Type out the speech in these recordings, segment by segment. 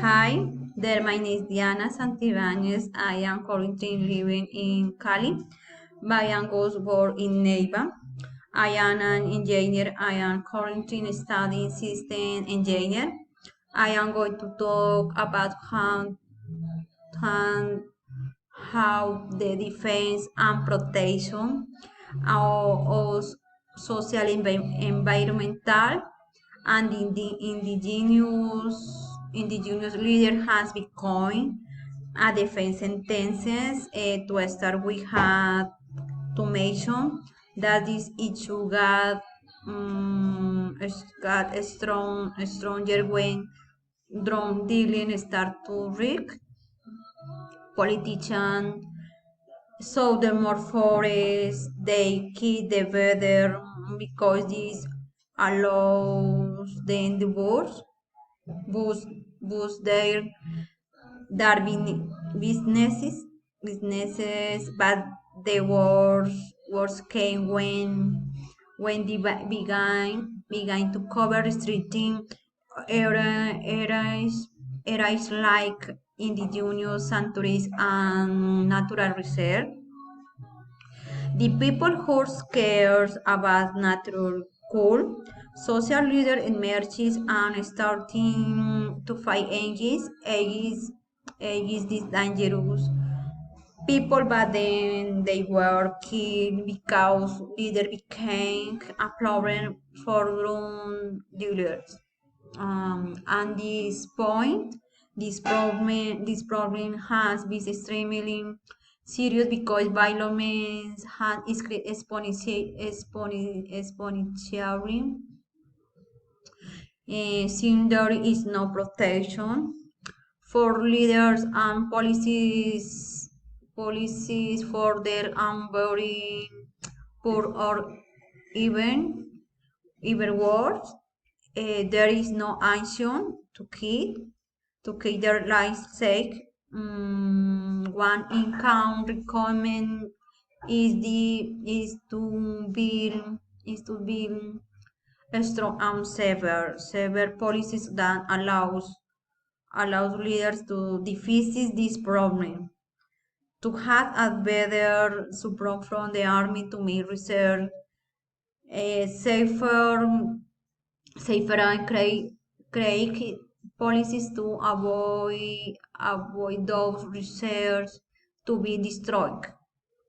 Hi, there. My name is Diana Santibáñez. I am currently living in Cali. I was born in Neiva. I am an engineer. I am currently studying system engineer. I am going to talk about how, how the defense and protection of social environmental and indigenous leader has become a defense sentences. To start, we had to mention that this issue got stronger when drone dealing start to rig. Politicians so the more forests they keep the weather because this allows them the birds boost their businesses, but the worst came when they began to cover restricting areas like indigenous sanctuaries and natural reserve. The people who cares about natural cool, social leader emerges and starting to fight against these dangerous people, but then they were killed because leader became a problem for drone dealers. And this point, this problem has been extremely serious because violence has exponentially. Since there is no protection for leaders and policies for their very poor or even even worse, there is no action to keep their lives safe. One income requirement is to build strong and severe policies that allows leaders to defeat this problem. To have a better support from the army to make research safer and create policies to avoid those research to be destroyed.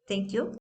Thank you.